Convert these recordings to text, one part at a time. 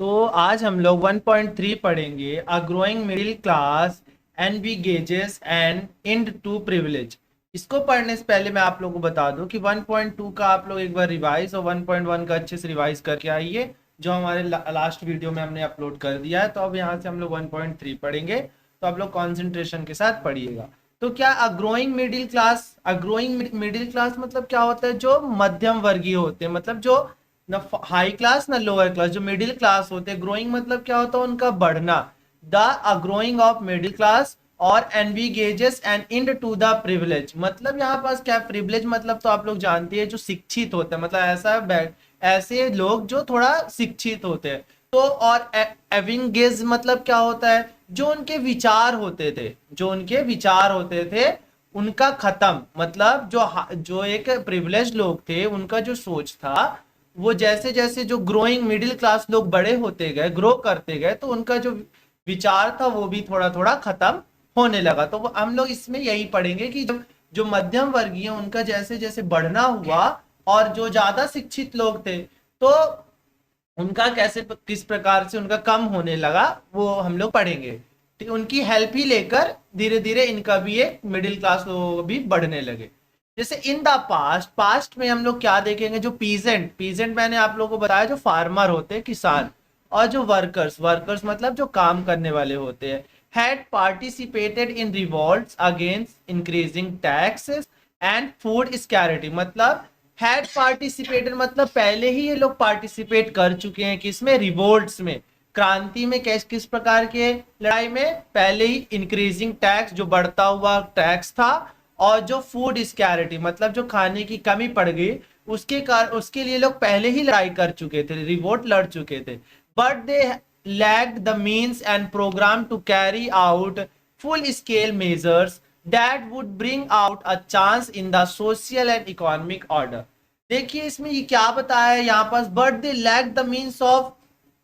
तो आज हम लोग 1.3 पढ़ेंगे a growing middle class and बी गेजेस एंड इंड टू प्रिविलेज। इसको पढ़ने से पहले मैं आप लोगों को बता दूं कि 1.2 का आप लोग एक बार रिवाइज और 1.1 का अच्छे से रिवाइज करके आइए, जो हमारे लास्ट वीडियो में हमने अपलोड कर दिया है। तो अब यहाँ से हम लोग 1.3 पढ़ेंगे, तो आप लोग कॉन्सेंट्रेशन के साथ पढ़िएगा। तो क्या अ ग्रोइंग मिडिल क्लास, अ ग्रोइंग मिडिल क्लास मतलब क्या होता है? जो मध्यम वर्गीय होते हैं, मतलब जो ना हाई क्लास ना लोअर क्लास, जो मिडिल क्लास होते हैं। ग्रोइंग मतलब क्या होता है? उनका बढ़ना। The growing of middle class और envisages and end to the privilege. मतलब यहाँ पास क्या प्रिविलेज मतलब तो आप लोग जानते हैं, जो शिक्षित होते हैं, मतलब ऐसे लोग जो थोड़ा शिक्षित होते हैं। तो और एविंगेज मतलब क्या होता है? जो उनके विचार होते थे, जो उनके विचार होते थे उनका खत्म। मतलब जो एक प्रिविलेज लोग थे, उनका जो सोच था, वो जैसे जैसे जो ग्रोइंग मिडिल क्लास लोग बड़े होते गए, ग्रो करते गए, तो उनका जो विचार था वो भी थोड़ा थोड़ा खत्म होने लगा। तो हम लोग इसमें यही पढ़ेंगे कि जब जो मध्यम वर्गीय उनका जैसे जैसे बढ़ना हुआ और जो ज्यादा शिक्षित लोग थे, तो उनका कैसे किस प्रकार से उनका कम होने लगा, वो हम लोग पढ़ेंगे। ठीक, उनकी हेल्प ही लेकर धीरे धीरे इनका भी एक मिडिल क्लास लोग भी बढ़ने लगे। जैसे इन द पास्ट, पास्ट में हम लोग क्या देखेंगे? जो पीजेंट, पीजेंट मैंने आप लोगों को बताया, जो फार्मर होते हैं, किसान। और जो वर्कर्स, वर्कर्स मतलब जो काम करने वाले होते हैं, had participated in revolts against increasing taxes and food scarcity. मतलब हैड पार्टिसिपेटेड मतलब पहले ही ये लोग पार्टिसिपेट कर चुके हैं किसमें? रिवोल्ट्स में, क्रांति में। किस किस प्रकार के लड़ाई में? पहले ही इंक्रीजिंग टैक्स, जो बढ़ता हुआ टैक्स था, और जो फूड स्कैरिटी मतलब जो खाने की कमी पड़ गई, उसके लिए लोग पहले ही लड़ाई कर चुके थे, रिवोल्ट लड़ चुके थे। But they lacked the means and program to carry out full scale measures that would bring out a change in the social and economic order। देखिए इसमें ये क्या बताया है यहाँ पास? But they lack the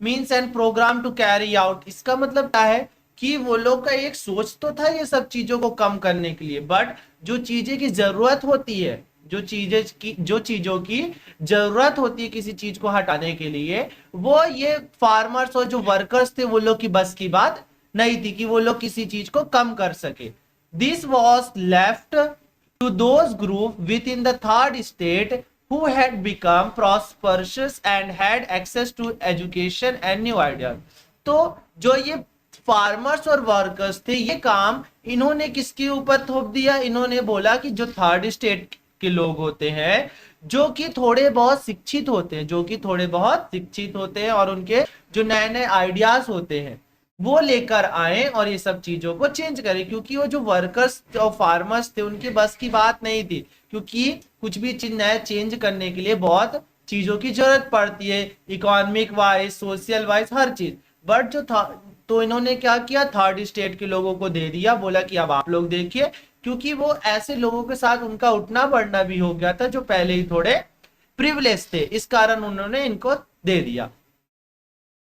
means and programme to carry out. इसका मतलब क्या है? कि वो लोग का एक सोच तो था ये सब चीजों को कम करने के लिए, बट जो चीजें की जरूरत होती है, जो चीजों की जरूरत होती है किसी चीज को हटाने के लिए, वो ये फार्मर्स और जो वर्कर्स थे वो लोग की बस की बात नहीं थी कि वो लोग किसी चीज को कम कर सके। This was left to those group within the third state who had become prosperous and had access to education and new ideas। तो जो ये फार्मर्स और वर्कर्स थे, ये काम इन्होंने किसके ऊपर थोप दिया? इन्होंने बोला कि जो थर्ड स्टेट के लोग होते हैं, जो कि थोड़े बहुत शिक्षित होते हैं, जो कि थोड़े बहुत शिक्षित होते हैं और उनके जो नए नए आइडियाज होते हैं, वो लेकर आए और ये सब चीजों को चेंज करें। क्योंकि वो जो वर्कर्स और फार्मर्स थे, उनकी बस की बात नहीं थी, क्योंकि कुछ भी चीज नया चेंज करने के लिए बहुत चीजों की जरूरत पड़ती है, इकोनॉमिक वाइज, सोशल वाइज, हर चीज। बट जो था, तो इन्होंने क्या किया? थर्ड स्टेट के लोगों को दे दिया, बोला कि अब आप लोग देखिए। क्योंकि वो ऐसे लोगों के साथ उनका उठना बढ़ना भी हो गया था, जो पहले ही थोड़े प्रिविलेज थे, इस कारण उन्होंने इनको दे दिया।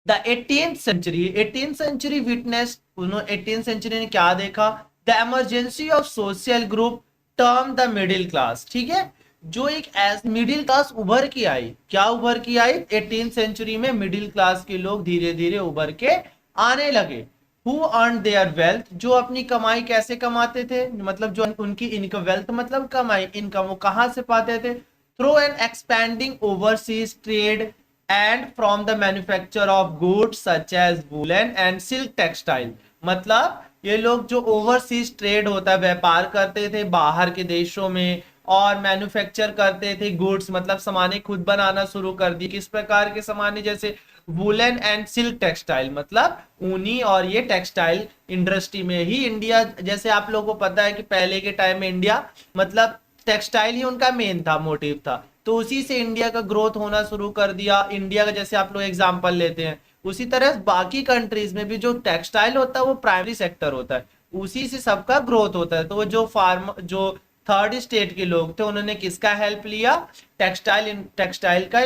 The 18th century witness, 18th century ने क्या देखा? The emergency of social group term the middle class. ठीक है, जो एक मिडिल क्लास उभर के आई। क्या उभर के आई? 18th सेंचुरी में मिडिल क्लास के लोग धीरे धीरे उभर के आने लगे। हु अर्न देयर वेल्थ, जो अपनी कमाई कैसे कमाते थे? मतलब जो उनकी इनकम, वेल्थ मतलब कमाई, इनकम वो कहां से पाते थे? Through an expanding overseas trade and from the manufacture of goods such as woollen and silk textile. मतलब ये लोग जो ओवरसीज ट्रेड होता है, व्यापार करते थे बाहर के देशों में, और मैन्युफैक्चर करते थे गुड्स, मतलब सामाने खुद बनाना शुरू कर दी। किस प्रकार के सामाने? जैसे वुलन एंड सिल्क टेक्सटाइल, मतलब ऊनी और ये टेक्सटाइल इंडस्ट्री में ही इंडिया, जैसे आप लोगों को पता है कि पहले के टाइम में इंडिया मतलब टेक्सटाइल ही उनका मेन था, मोटिव था। तो उसी से इंडिया का ग्रोथ होना शुरू कर दिया। इंडिया का जैसे आप लोग एग्जांपल लेते हैं, उसी तरह बाकी कंट्रीज में भी जो टेक्सटाइल होता है वो प्राइमरी सेक्टर होता है, उसी से सबका ग्रोथ होता है। तो वो जो थर्ड स्टेट के लोग थे, उन्होंने किसका हेल्प लिया? टेक्सटाइल का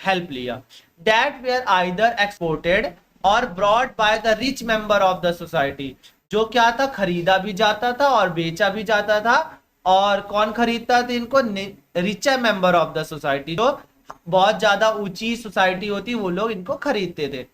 हेल्प लिया। दैट वेयर आइदर एक्सपोर्टेड और brought by the rich member of the society. जो क्या था? खरीदा भी जाता था और बेचा भी जाता था। और कौन खरीदता था इनको? Richer member of the society, जो बहुत ज्यादा ऊंची सोसाइटी होती, वो लोग इनको खरीदते थे।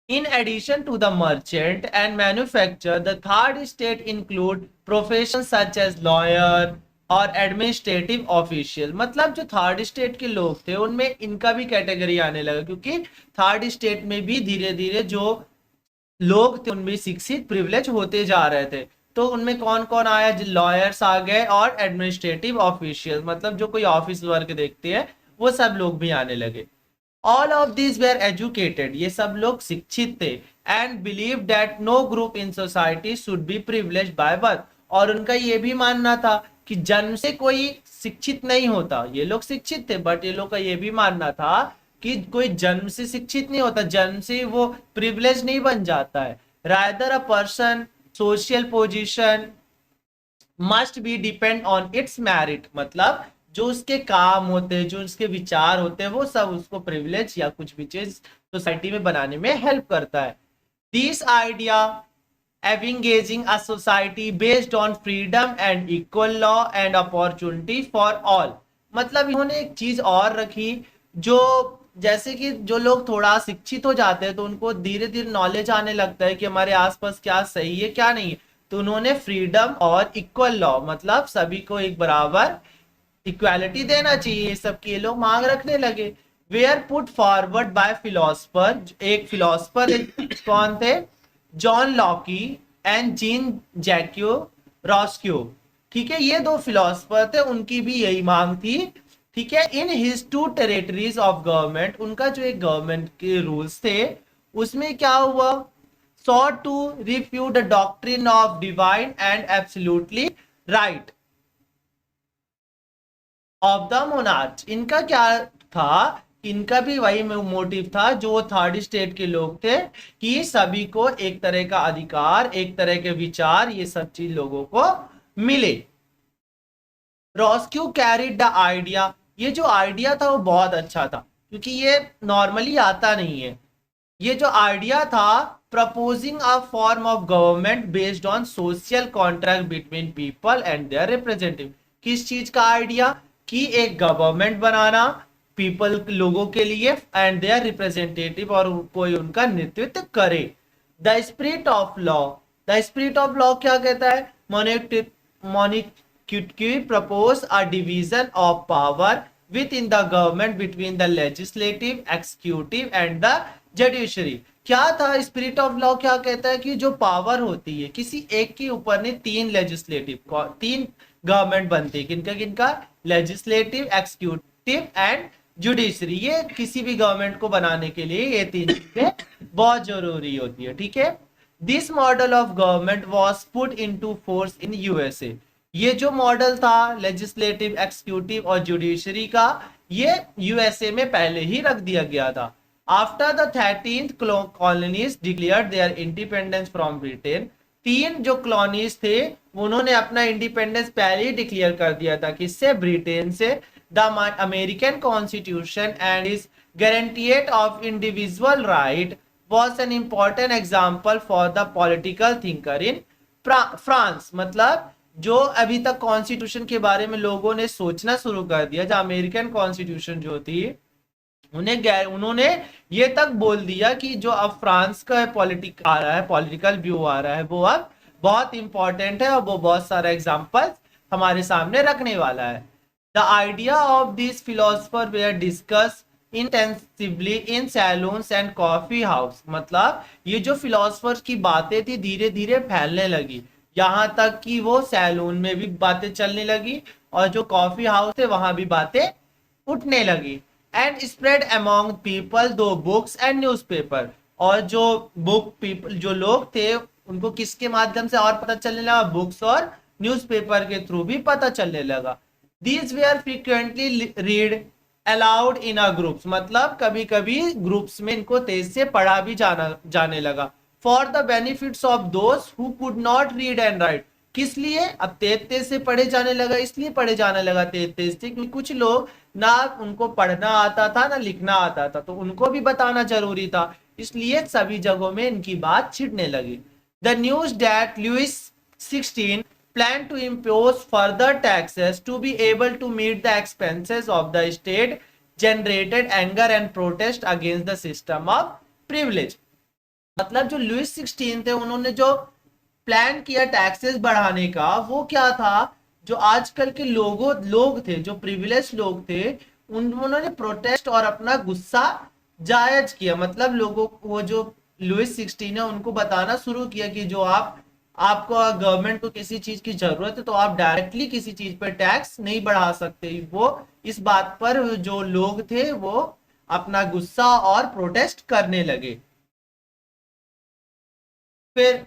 In addition to the merchant and manufacturer, the third state include professions such as lawyer और एडमिनिस्ट्रेटिव ऑफिशियल। मतलब जो थर्ड स्टेट के लोग थे उनमें इनका भी कैटेगरी आने लगा, क्योंकि थर्ड स्टेट में भी धीरे धीरे जो लोग थे उनमें शिक्षित प्रिविलेज होते जा रहे थे। तो उनमें कौन कौन आया, लॉयर्स आ गए और एडमिनिस्ट्रेटिव ऑफिशियल, मतलब जो कोई ऑफिस वर्क देखते हैं वो सब लोग भी आने लगे। All of this were educated, ये सब लोग शिक्षित थे, and believe that no group in society should be privileged by birth, और उनका ये भी मानना था कि जन्म से कोई शिक्षित नहीं होता। ये लोग शिक्षित थे बट ये लोग का ये भी मानना था कि कोई जन्म से शिक्षित नहीं होता, जन्म से वो प्रिविलेज नहीं बन जाता है। Rather a person social position must be depend on it's merit, मतलब जो उसके काम होते हैं, जो उसके विचार होते हैं, वो सब उसको प्रिविलेज या कुछ भी चीज सोसाइटी में बनाने में हेल्प करता है। This idea of engaging a society based on freedom and equal law and opportunity for all, मतलब इन्होंने एक चीज और रखी, जो जैसे कि जो लोग थोड़ा शिक्षित हो जाते हैं तो उनको धीरे धीरे नॉलेज आने लगता है कि हमारे आसपास क्या सही है क्या नहीं है, तो उन्होंने फ्रीडम और इक्वल लॉ, मतलब सभी को एक बराबर इक्वालिटी देना चाहिए, सबकी ये लोग मांग रखने लगे। Were put forward by philosopher, एक फिलोसफर कौन थे, John Locke and Jean Jacques Rousseau. ठीक है, ये दो फिलोसफर थे, उनकी भी यही मांग थी। ठीक है, in his two territories of government, उनका जो एक गवर्नमेंट के रूल्स थे उसमें क्या हुआ, sought to refute the doctrine of divine and absolutely right of the monarch। इनका क्या था, इनका भी वही मोटिव था जो थर्ड स्टेट के लोग थे, कि सभी को एक तरह का अधिकार, एक तरह के विचार, ये सब चीज लोगों को मिले। रॉस्क्यू कैरिड द आइडिया, ये जो आइडिया था वो बहुत अच्छा था, क्योंकि ये नॉर्मली आता नहीं है। ये जो आइडिया था, proposing a form of government based on social contract between people and their representative. किस चीज का आइडिया, कि एक गवर्नमेंट बनाना पीपल, लोगों के लिए, एंड देयर रिप्रेजेंटेटिव, और कोई उनका नेतृत्व करे। The spirit of law, the spirit of law क्या कहता है, Montesquieu propose a division of power within the government between the legislative, executive and the judiciary. क्या था स्पिरिट ऑफ लॉ, क्या कहता है कि जो पावर होती है किसी एक के ऊपर नहीं, तीन लेजिस्लेटिव, तीन गवर्नमेंट बनती है, किनका किनका, लेजिस्लेटिव, एक्सिक्यूटिव एंड जुडिशरी। ये किसी भी गवर्नमेंट को बनाने के लिए ये तीन चीजें बहुत जरूरी होती है। ठीक है, this model of government was put into force in USA. ये जो मॉडल था लेजिस्लेटिव, एक्सिक्यूटिव और जुडिशरी का, ये यूएसए में पहले ही रख दिया गया था। After the 13th colonies declared their independence from Britain, तीन जो कॉलोनीज थे उन्होंने अपना इंडिपेंडेंस पहले ही डिक्लेयर कर दिया था, किससे, ब्रिटेन से। The American constitution and is guaranteed of individual right was an important example for the political thinker in France. मतलब जो अभी तक कॉन्स्टिट्यूशन के बारे में लोगों ने सोचना शुरू कर दिया, जो अमेरिकन कॉन्स्टिट्यूशन जो थी उन्होंने ये तक बोल दिया कि जो अब फ्रांस का पॉलिटिक आ रहा है, पॉलिटिकल व्यू आ रहा है, वो अब बहुत इंपॉर्टेंट है और वो बहुत सारा एग्जाम्पल हमारे सामने रखने वाला है। The idea of this philosopher were discuss intensively in salons and coffee house, मतलब ये जो फिलोसफर्स की बातें थी धीरे धीरे फैलने लगी, यहाँ तक कि वो सैलून में भी बातें चलने लगी और जो कॉफी हाउस थे वहां भी बातें उठने लगी। एंड स्प्रेड अमॉन्ग पीपल दो बुक्स एंड न्यूज़पेपर, और जो बुक पीपल जो लोग थे उनको किसके माध्यम से और पता चलने लगा, बुक्स और न्यूज़पेपर के थ्रू भी पता चलने लगा। These where frequently read allowed in a groups, मतलब कभी कभी ग्रुप्स में इनको तेज से पढ़ा भी जाने लगा। For the benefits of those who could not read and right, किस लिए, अब तेज तेज से पढ़े जाने लगा, इसलिए पढ़े जाने लगा तेज तेज से क्योंकि कुछ लोग ना उनको पढ़ना आता था ना लिखना आता था, तो उनको भी बताना जरूरी था, इसलिए सभी जगहों में इनकी बात छिड़ने लगी। The news that Louis 16 plan to impose further taxes to be able to meet the expenses of the state generated anger and protest against the system of privilege। मतलब जो लुइस 16 थे उन्होंने जो प्लान किया टैक्सेस बढ़ाने का, वो क्या था, जो आजकल के लोग थे, जो प्रिविलेज लोग थे, उन्होंने प्रोटेस्ट और अपना गुस्सा जायज किया। मतलब लोगों को, वो जो लुइस 16 है, उनको बताना शुरू किया कि जो आपको गवर्नमेंट को किसी चीज की जरूरत है तो आप डायरेक्टली किसी चीज पर टैक्स नहीं बढ़ा सकते। वो इस बात पर जो लोग थे वो अपना गुस्सा और प्रोटेस्ट करने लगे। फिर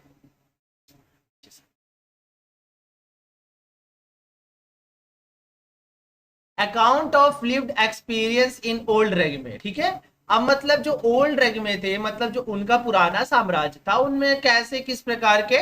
account of lived experience in old regime, ठीक है। अब मतलब जो ओल्ड रेगमे थे, मतलब जो उनका पुराना साम्राज्य था, उनमें कैसे किस प्रकार के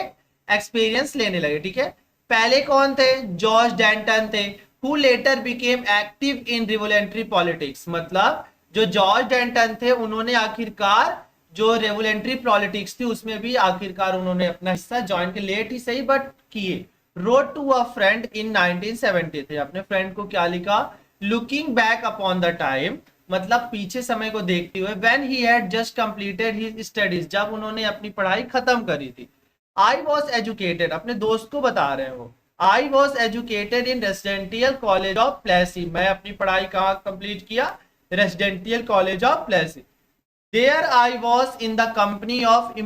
एक्सपीरियंस लेने लगे, ठीक है। पहले कौन थे, जॉर्ज डेंटन थे, who letter became active in revolutionary politics. मतलब जो जॉर्ज डेंटन थे, उन्होंने आखिरकार जो रेवोल्यूशनरी पॉलिटिक्स थी उसमें भी आखिरकार उन्होंने अपना हिस्सा ज्वाइन किया, लेट ही सही बट किए। Wrote to a friend in 1973, अपने फ्रेंड को क्या लिखा, looking back upon the time, मतलब पीछे समय को देखते हुए, when he had just completed his studies, जब उन्होंने अपनी पढ़ाई खत्म करी थी। आई वॉज एजुकेटेड, अपने दोस्त को बता रहे हैं वो, I was educated in residential college of Plessis, मैं अपनी पढ़ाई कहाँ कंप्लीट किया, residential college of Plessis. There I was in the company of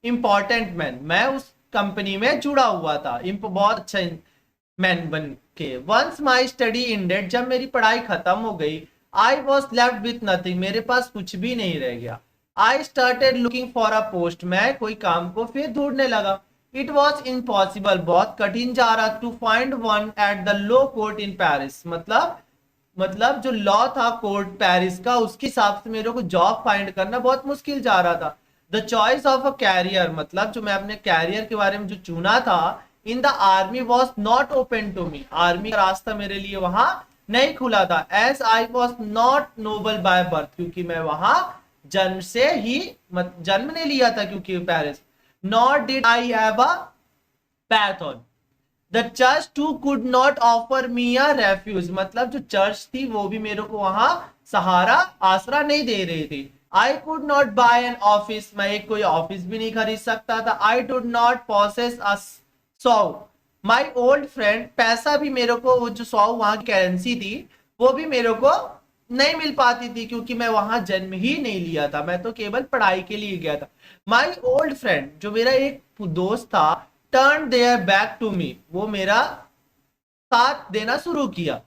important man, मैं उस कंपनी में जुड़ा हुआ था, बहुत अच्छा मैन बन के। वंस माई स्टडी इंडेड, जब मेरी पढ़ाई खत्म हो गई, I was left with nothing, मेरे पास कुछ भी नहीं रह गया। I started looking for a post, मैं कोई काम को फिर ढूंढने लगा। इट वॉज इम्पॉसिबल, बहुत कठिन जा रहा, to find one at the law court in Paris, मतलब जो लॉ था कोर्ट पेरिस का, उसके हिसाब से मेरे को जॉब फाइंड करना बहुत मुश्किल जा रहा था। The choice of a career, मतलब जो मैं अपने कैरियर के बारे में जो चुना था, in the army was not open to me, army का रास्ता मेरे लिए वहां नहीं खुला था। As I was not noble by birth, क्योंकि मैं वहां जन्म से ही जन्म ने लिया था, क्योंकि Paris. Not did I have a patron, the church too could not offer me a refuge, मतलब जो चर्च थी वो भी मेरे को वहां सहारा आसरा नहीं दे रही थी। I could not buy an office, मैं एक कोई ऑफिस भी नहीं खरीद सकता था। I did not possess a sou, my old friend, पैसा भी मेरे को, वो जो 100 वहां की करेंसी थी वो भी मेरे को नहीं मिल पाती थी, क्योंकि मैं वहां जन्म ही नहीं लिया था, मैं तो केवल पढ़ाई के लिए गया था। माई ओल्ड फ्रेंड, जो मेरा एक दोस्त था, turn their back to me, वो मेरा साथ देना शुरू किया,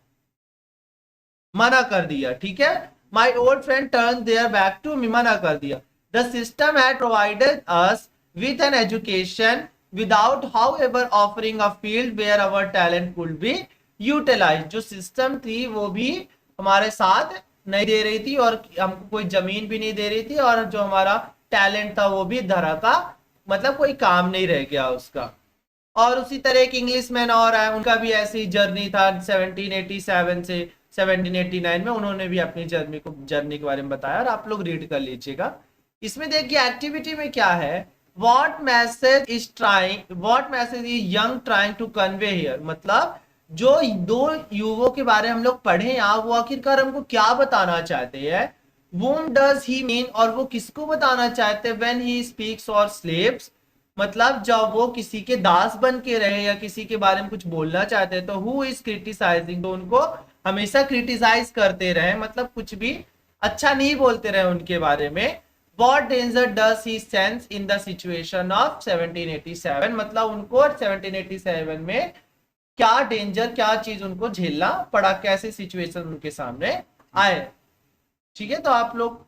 मना कर दिया, ठीक है। My old friend turn their back to me, मना कर दिया। The system had provided us with an education without however offering a field where our talent could be utilised, जो सिस्टम थी वो भी हमारे साथ नहीं दे रही थी और हमको कोई जमीन भी नहीं दे रही थी, और जो हमारा टैलेंट था वो भी धरा का, मतलब कोई काम नहीं रह गया उसका। और उसी तरह एक इंग्लिश मैन और है, उनका भी ऐसी जर्नी था 1787 से 1789 में, उन्होंने भी अपनी जर्नी के बारे में बताया, और आप लोग रीड कर लीजिएगा। इसमें देखिए एक्टिविटी में क्या है, what message is Young trying to convey here, मतलब जो दो युवकों के बारे में हम लोग पढ़े यहाँ, वो आखिरकार हमको क्या बताना चाहते हैं। whom does he mean, और वो किसको बताना चाहते हैं, when he speaks or slaves, मतलब जब वो किसी के दास बन के रहे या किसी के बारे में कुछ बोलना चाहते हैं, तो हु इज क्रिटिसाइजिंग, तो उनको हमेशा क्रिटिसाइज करते रहे, मतलब कुछ भी अच्छा नहीं बोलते रहे उनके बारे में। What danger does he sense in the situation of 1787, मतलब उनको 1787 में क्या डेंजर, क्या चीज उनको झेलना पड़ा, कैसे सिचुएशन उनके सामने आए, ठीक है। तो आप लोग